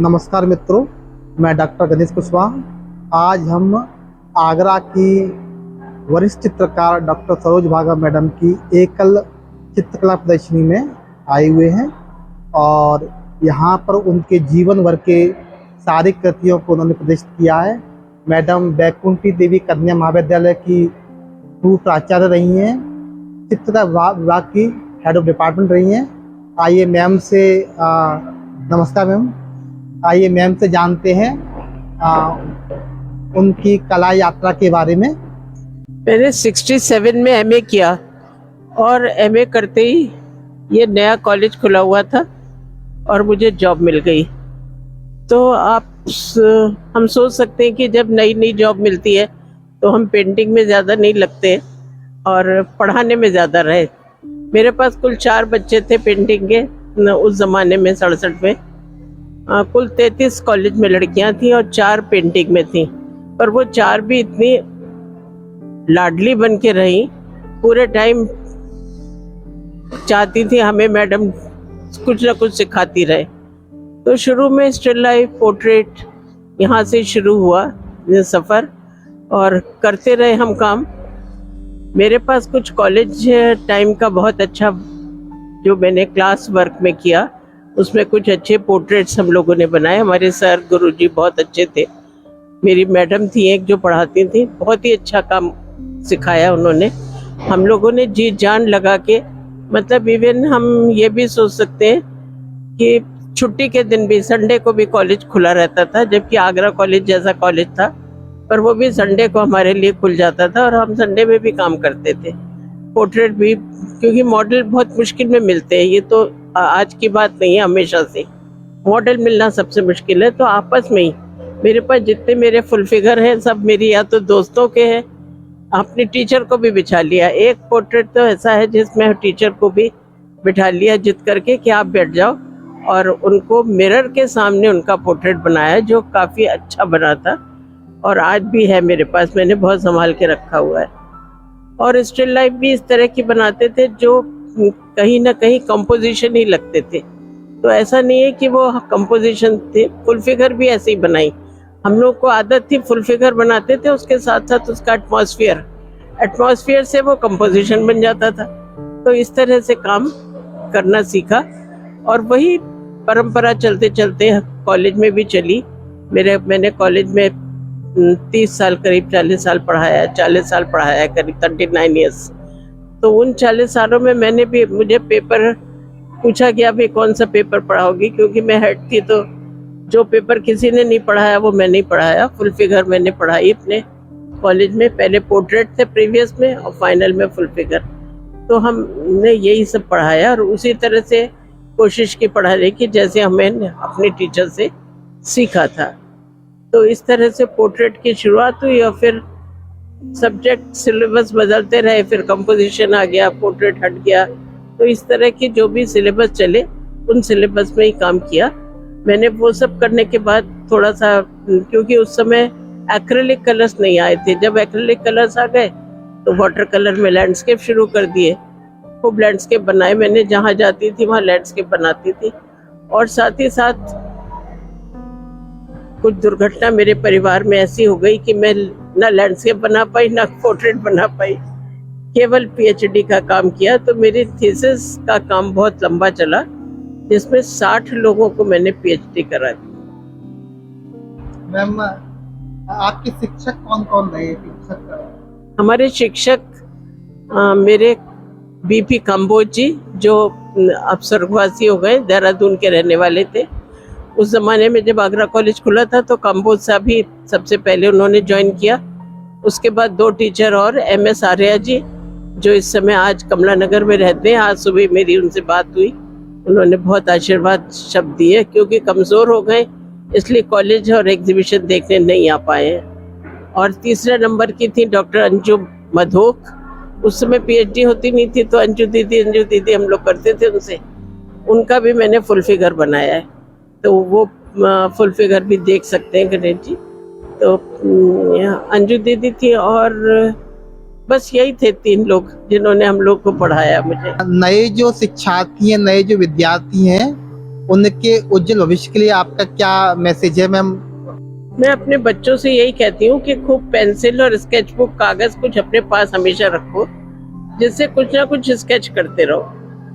नमस्कार मित्रों, मैं डॉक्टर गणेश कुशवाहा। आज हम आगरा की वरिष्ठ चित्रकार डॉक्टर सरोज भागा मैडम की एकल चित्रकला प्रदर्शनी में आए हुए हैं और यहाँ पर उनके जीवन भर के सारी कृतियों को उन्होंने प्रदर्शित किया है। मैडम बैकुंठी देवी कन्या महाविद्यालय की पूर्व प्राचार्य रही हैं, चित्रकला विभाग की हेड ऑफ डिपार्टमेंट रही हैं। आइए मैम से नमस्कार मैम, आइए मैम से जानते हैं उनकी कला यात्रा के बारे में। मैंने 67 में एमए किया और एमए करते ही ये नया कॉलेज खुला हुआ था और मुझे जॉब मिल गई। तो हम सोच सकते हैं कि जब नई नई जॉब मिलती है तो हम पेंटिंग में ज़्यादा नहीं लगते और पढ़ाने में ज़्यादा रहे। मेरे पास कुल 4 बच्चे थे पेंटिंग के उस ज़माने में 67 में। कुल 33 कॉलेज में लड़कियां थी और 4 पेंटिंग में थी, पर वो 4 भी इतनी लाडली बन के रही, पूरे टाइम चाहती थी हमें मैडम कुछ ना कुछ सिखाती रहे। तो शुरू में स्टिल लाइफ, पोर्ट्रेट यहाँ से शुरू हुआ ये सफ़र और करते रहे हम काम। मेरे पास कुछ कॉलेज टाइम का बहुत अच्छा जो मैंने क्लास वर्क में किया, उसमें कुछ अच्छे पोर्ट्रेट्स हम लोगों ने बनाए। हमारे सर गुरुजी बहुत अच्छे थे। मेरी मैडम थी एक जो पढ़ाती थी, बहुत ही अच्छा काम सिखाया उन्होंने। हम लोगों ने जी जान लगा के, मतलब इवन हम ये भी सोच सकते हैं कि छुट्टी के दिन भी, संडे को भी कॉलेज खुला रहता था, जबकि आगरा कॉलेज जैसा कॉलेज था, पर वो भी संडे को हमारे लिए खुल जाता था और हम संडे में भी काम करते थे। पोर्ट्रेट भी, क्योंकि मॉडल बहुत मुश्किल में मिलते हैं, ये तो आज की बात नहीं है, हमेशा से मॉडल मिलना सबसे मुश्किल है। तो आपस में ही मेरे पास जितने मेरे फुल फिगर हैं सब मेरी या तो दोस्तों के हैं, अपनी टीचर को भी बिठा लिया। एक पोर्ट्रेट तो ऐसा है जिसमें टीचर को भी बिठा लिया जिद करके कि आप बैठ जाओ, और उनको मिरर के सामने उनका पोर्ट्रेट बनाया जो काफ़ी अच्छा बना था और आज भी है मेरे पास, मैंने बहुत संभाल के रखा हुआ है। और स्टिल लाइफ भी इस तरह की बनाते थे जो कहीं ना कहीं कंपोजिशन ही लगते थे। तो ऐसा नहीं है कि वो कंपोजिशन थे, फुल फिगर भी ऐसे ही बनाई। हम लोग को आदत थी, फुल फिगर बनाते थे, उसके साथ साथ उसका एटमॉस्फेयर से वो कंपोजिशन बन जाता था। तो इस तरह से काम करना सीखा और वही परंपरा चलते चलते कॉलेज में भी चली। मैंने कॉलेज में 30 साल, करीब 40 साल पढ़ाया, 40 साल पढ़ाया, करीब 39 ईयर्स। तो उन 40 सालों में मैंने भी, मुझे पेपर पूछा गया भाई कौन सा पेपर पढ़ाओगी, क्योंकि मैं हेड थी, तो जो पेपर किसी ने नहीं पढ़ाया वो मैंने ही पढ़ाया। फुल फिगर मैंने पढ़ाई अपने कॉलेज में। पहले पोर्ट्रेट थे प्रीवियस में और फाइनल में फुल फिगर। तो हमने यही सब पढ़ाया और उसी तरह से कोशिश की पढ़ाने की जैसे हमें अपने टीचर से सीखा था। तो इस तरह से पोर्ट्रेट की शुरुआत हुई और फिर सब्जेक्ट सिलेबस बदलते रहे, फिर कंपोजिशन आ गया, पोर्ट्रेट हट गया। तो इस तरह की जो भी सिलेबस चले उन सिलेबस में ही काम किया मैंने। वो सब करने के बाद थोड़ा सा, क्योंकि उस समय एक्रेलिक कलर्स नहीं आए थे, जब एक्रेलिक कलर्स आ गए तो वाटर कलर में लैंडस्केप शुरू कर दिए। खूब लैंडस्केप बनाए मैंने, जहाँ जाती थी वहाँ लैंडस्केप बनाती थी। और साथ ही साथ कुछ दुर्घटना मेरे परिवार में ऐसी हो गई कि मैं ना लैंडस्केप बना पाई ना पोर्ट्रेट बना पाई, केवल पीएचडी का काम किया। तो मेरी थीसिस का काम बहुत लंबा चला, जिसमें 60 लोगों को मैंने पीएचडी करा दी। मैम, आपके शिक्षक कौन कौन रहे? हमारे शिक्षक मेरे बीपी कंबोज जी, जो अब स्वर्गवासी हो गए, देहरादून के रहने वाले थे। उस ज़माने में जब आगरा कॉलेज खुला था तो कंबोज साहब ही सबसे पहले उन्होंने ज्वाइन किया उसके बाद 2 टीचर और MS आर्या जी, जो इस समय आज कमला नगर में रहते हैं। आज सुबह मेरी उनसे बात हुई, उन्होंने बहुत आशीर्वाद शब्द दिए, क्योंकि कमज़ोर हो गए इसलिए कॉलेज और एग्जीबिशन देखने नहीं आ पाए हैं। और तीसरे नंबर की थी डॉक्टर अंजू मधोक, उस समय PhD होती नहीं थी, तो अंजू दीदी हम लोग करते थे उनसे। उनका भी मैंने फुल फिगर बनाया है, तो वो फुल फिगर भी देख सकते हैं गणेश जी। तो अंजू दीदी थी, और बस यही थे 3 लोग जिन्होंने हम लोग को पढ़ाया मुझे। नए जो शिक्षार्थी हैं, नए जो विद्यार्थी हैं, उनके उज्जवल भविष्य के लिए आपका क्या मैसेज है मैम? मैं अपने बच्चों से यही कहती हूँ कि खूब पेंसिल और स्केच बुक, कागज कुछ अपने पास हमेशा रखो, जिससे कुछ ना कुछ स्केच करते रहो,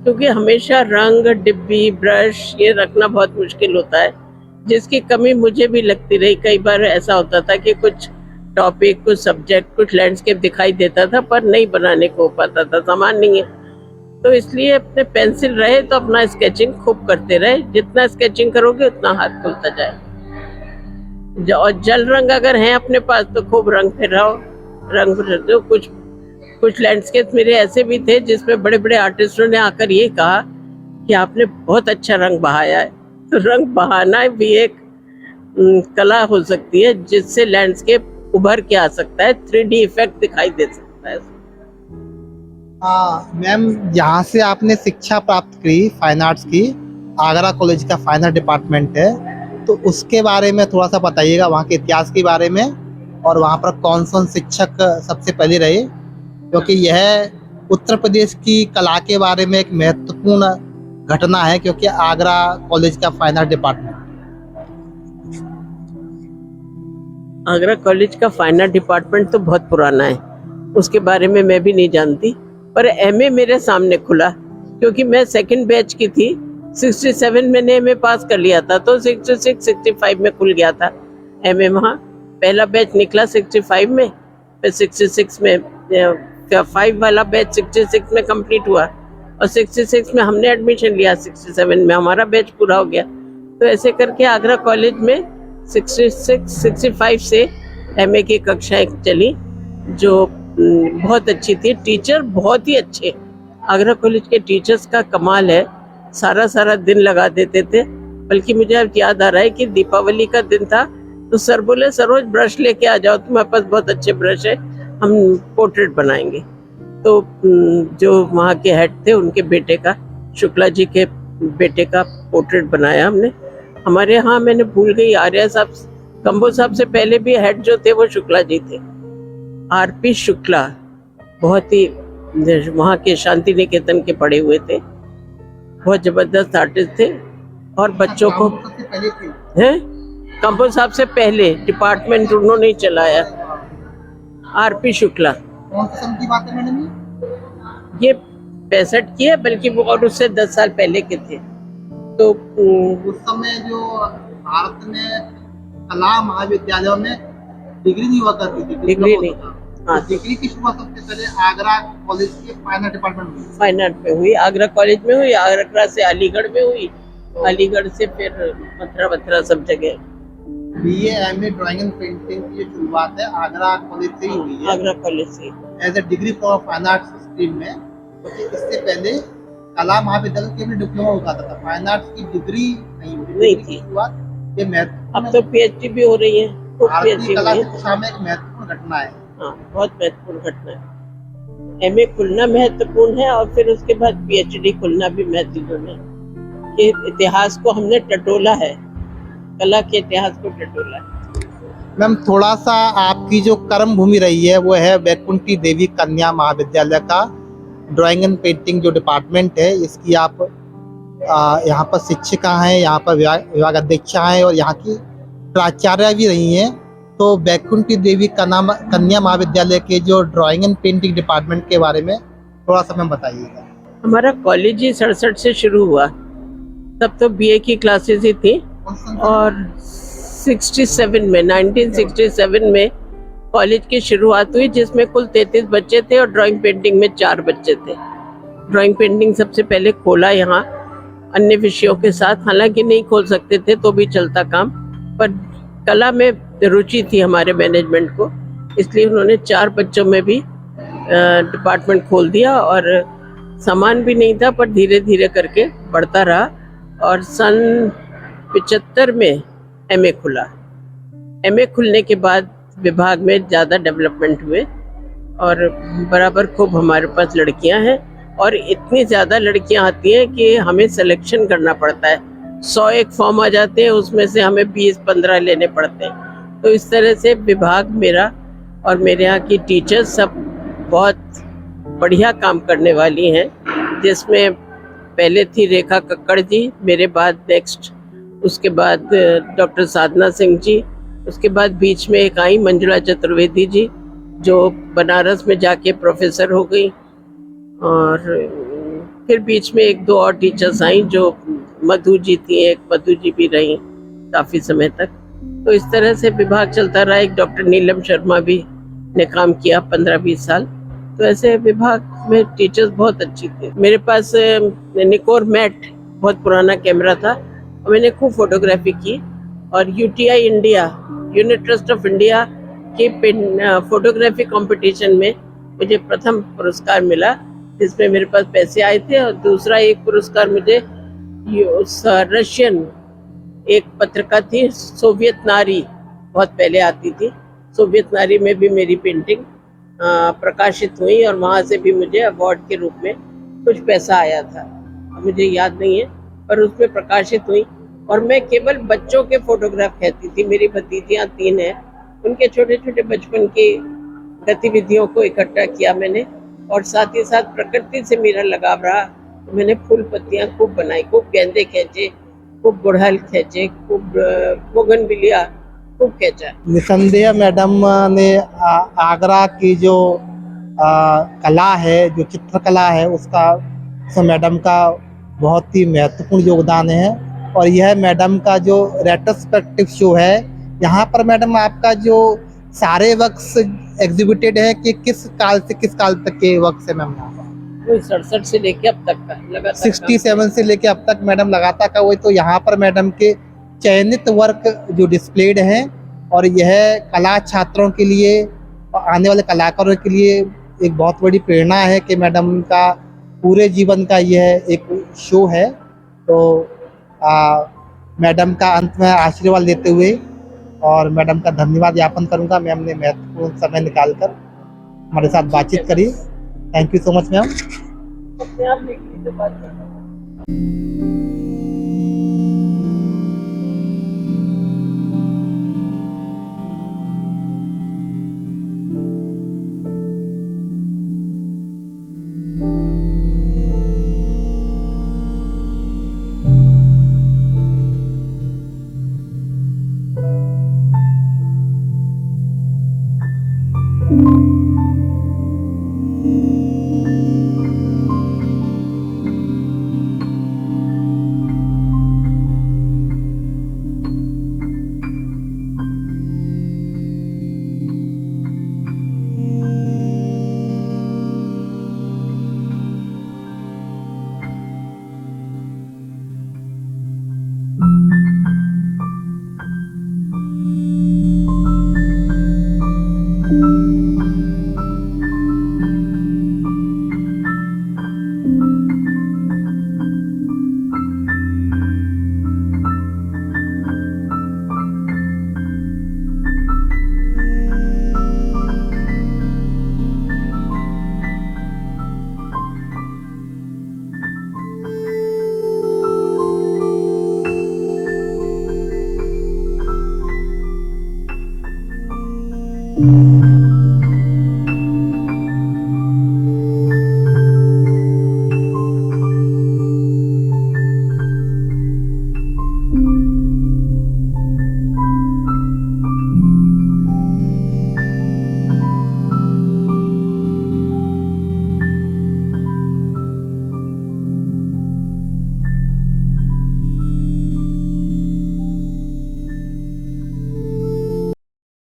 क्योंकि हमेशा रंग, डिब्बी, ब्रश ये रखना बहुत मुश्किल होता है, जिसकी कमी मुझे भी लगती रही। कई बार ऐसा होता था कि कुछ टॉपिक, कुछ सब्जेक्ट, कुछ लैंडस्केप दिखाई देता था, पर नहीं बनाने को हो पाता था, सामान नहीं है। तो इसलिए अपने पेंसिल रहे तो अपना स्केचिंग खूब करते रहे, जितना स्केचिंग करोगे उतना हाथ खुलता जाए। और जल रंग अगर हैं अपने पास तो खूब रंग फिराओ, रंग फिर। कुछ लैंडस्केप मेरे ऐसे भी थे जिसमें बड़े बड़े आर्टिस्टों ने आकर ये कहा कि आपने बहुत अच्छा रंग बहाया है। तो रंग बहाना भी एक कला हो सकती है, जिससे लैंडस्केप उभर के आ सकता है, 3D इफेक्ट दिखाई दे सकता है। मैम, यहाँ से आपने शिक्षा प्राप्त की फाइन आर्ट्स की, आगरा कॉलेज का फाइन आर्ट डिपार्टमेंट है, तो उसके बारे में थोड़ा सा बताइएगा, वहाँ के इतिहास के बारे में, और वहाँ पर कौन कौन शिक्षक सबसे पहले रहे, क्योंकि यह उत्तर प्रदेश की कला के बारे में एक महत्वपूर्ण घटना है, क्योंकि आगरा कॉलेज का fine art department. Agra college का फाइन आर्ट डिपार्टमेंट तो बहुत पुराना है, उसके बारे में मैं भी नहीं जानती, पर MA मेरे सामने खुला, क्योंकि मैं 2nd बैच की थी। 67 मैंने MA पास कर लिया था, तो 66, 65 में खुल गया था MA। वहाँ पहला बैच निकला 65 में, फिर 66 में 5 वाला बैच 66 में कंप्लीट हुआ, और 66 में हमने एडमिशन लिया, 67 में हमारा बैच पूरा हो गया। तो ऐसे करके आगरा कॉलेज में 66, 65 से MA की कक्षाएं चली, जो बहुत अच्छी थी। टीचर बहुत ही अच्छे, आगरा कॉलेज के टीचर्स का कमाल है, सारा दिन लगा देते थे। बल्कि मुझे अब याद आ रहा है कि दीपावली का दिन था, तो सर बोले सरोज ब्रश लेके आ जाओ, तुम्हारे पास बहुत अच्छे ब्रश है, हम पोर्ट्रेट बनाएंगे। तो जो वहाँ के हेड थे, उनके बेटे का, शुक्ला जी के बेटे का पोर्ट्रेट बनाया हमने। हमारे यहाँ, मैंने भूल गई, आर्या साहब, कंबो साहब से पहले भी हेड जो थे वो शुक्ला जी थे, RP शुक्ला, बहुत ही वहाँ के शांति निकेतन के पढ़े हुए थे, बहुत जबरदस्त आर्टिस्ट थे। और बच्चों को हैं, कंबो साहब से पहले डिपार्टमेंट उन्होंने ही चलाया, RP शुक्ला। कौन सी सन की बात है मैडम? ये 65 की है, बल्कि वो और उससे 10 साल पहले के थे। तो उस समय जो भारत में कला महाविद्यालयों में डिग्री नहीं हुआ करती थी, डिग्री नहीं, हाँ, तो डिग्री की शुरुआत सबसे पहले आगरा कॉलेज के फाइन आर्ट डिपार्टमेंट में, फाइन आर्ट में हुई, आगरा कॉलेज में हुई, आगरा से अलीगढ़ में हुई, अलीगढ़ से फिर मथुरा सब जगह। BA MA drawing and painting की जो शुरुआत है आगरा कॉलेज से ही हुई है, आगरा कॉलेज से, as a degree for fine arts stream में। क्योंकि इससे पहले कला महाविद्यालय के भी डिप्लोमा होता था, फाइन आर्ट्स की डिग्री नहीं थी शुरुआत। ये अब तो PhD भी हो रही है, तो भारतीय कला शिक्षा में एक महत्वपूर्ण घटना है। हाँ, बहुत महत्वपूर्ण घटना है। MA खुलना महत्वपूर्ण है, और फिर उसके बाद PhD खुलना भी महत्वपूर्ण है। कि इतिहास को हमने टटोला है, कला के इतिहास को टटोला है। मैम, थोड़ा सा आपकी जो कर्म भूमि रही है वो है वैकुंठी देवी कन्या महाविद्यालय का ड्राइंग एंड पेंटिंग जो डिपार्टमेंट है, इसकी आप यहाँ पर शिक्षिका हैं, यहाँ पर विभाग अध्यक्षा हैं, और यहाँ की प्राचार्य भी रही हैं। तो वैकुंठी देवी कन्या महाविद्यालय के जो ड्राइंग एंड पेंटिंग डिपार्टमेंट के बारे में थोड़ा सा मैम बताइएगा। हमारा कॉलेज ही 67 से शुरू हुआ, तब तो BA की क्लासेस ही थी, और 1967 में कॉलेज की शुरुआत हुई, जिसमें कुल 33 बच्चे थे, और ड्राइंग पेंटिंग में 4 बच्चे थे। ड्राइंग पेंटिंग सबसे पहले खोला यहाँ, अन्य विषयों के साथ, हालांकि नहीं खोल सकते थे तो भी चलता काम, पर कला में रुचि थी हमारे मैनेजमेंट को, इसलिए उन्होंने 4 बच्चों में भी डिपार्टमेंट खोल दिया और सामान भी नहीं था, पर धीरे धीरे करके बढ़ता रहा और सन 75 में एमए खुला। एमए खुलने के बाद विभाग में ज़्यादा डेवलपमेंट हुए और बराबर खूब हमारे पास लड़कियां हैं और इतनी ज़्यादा लड़कियां आती हैं कि हमें सिलेक्शन करना पड़ता है। 101 फॉर्म आ जाते हैं, उसमें से हमें 20-15 लेने पड़ते हैं। तो इस तरह से विभाग मेरा और मेरे यहाँ की टीचर्स सब बहुत बढ़िया काम करने वाली हैं, जिसमें पहले थी रेखा कक्कड़ जी, मेरे बाद नेक्स्ट, उसके बाद डॉक्टर साधना सिंह जी, उसके बाद बीच में एक आई मंजुला चतुर्वेदी जी जो बनारस में जाके प्रोफेसर हो गई, और फिर बीच में 1-2 और टीचर्स आई जो मधु जी थी, एक मधु जी भी रही काफ़ी समय तक। तो इस तरह से विभाग चलता रहा। एक डॉक्टर नीलम शर्मा भी ने काम किया 15-20 साल। तो ऐसे विभाग में टीचर्स बहुत अच्छी थी। मेरे पास निकोर मैट बहुत पुराना कैमरा था और मैंने खूब फोटोग्राफी की, और UTI India, unit trust of India के फोटोग्राफी कंपटीशन में मुझे प्रथम पुरस्कार मिला, जिसमें मेरे पास पैसे आए थे, और दूसरा एक पुरस्कार मुझे उस रशियन एक पत्रिका थी सोवियत नारी, बहुत पहले आती थी, सोवियत नारी में भी मेरी पेंटिंग प्रकाशित हुई और वहाँ से भी मुझे अवार्ड के रूप में कुछ पैसा आया था, मुझे याद नहीं है, पर उसमें प्रकाशित हुई। और मैं केवल बच्चों के फोटोग्राफ कहती थी। मेरी भतीजियाँ 3 हैं, उनके छोटे छोटे बचपन की गतिविधियों को इकट्ठा किया मैंने, और साथ ही साथ प्रकृति से मेरा लगाव रहा। तो मैंने फूल पत्तियाँ खूब बनाई, खूब गेंदे खींचे, खूब गुड़हल खींचे, खूब बोगनविलिया खूब खींचा। निसंदेह मैडम ने आगरा की जो कला है, जो चित्रकला है, उसमें मैडम का बहुत ही महत्वपूर्ण योगदान है। और यह मैडम का जो रेट्रोस्पेक्टिव शो है, यहाँ पर मैडम आपका जो सारे वर्क्स एग्जिबिटेड है कि किस काल से किस काल तक के वर्क्स है मैम? यहाँ पर वही 67 से लेके अब तक का लगातार 67 से लेके अब तक मैडम लगातार का वही। तो यहाँ पर मैडम के चयनित वर्क जो डिस्प्लेड हैं, और यह कला छात्रों के लिए और आने वाले कलाकारों के लिए एक बहुत बड़ी प्रेरणा है कि मैडम का पूरे जीवन का यह एक शो है। तो मैडम का अंत में आशीर्वाद लेते हुए और मैडम का धन्यवाद ज्ञापन करूंगा। मैम ने महत्वपूर्ण समय निकालकर हमारे साथ बातचीत करी। Thank you so much ma'am. अपने आप लिखी तो बात करना। Thank you.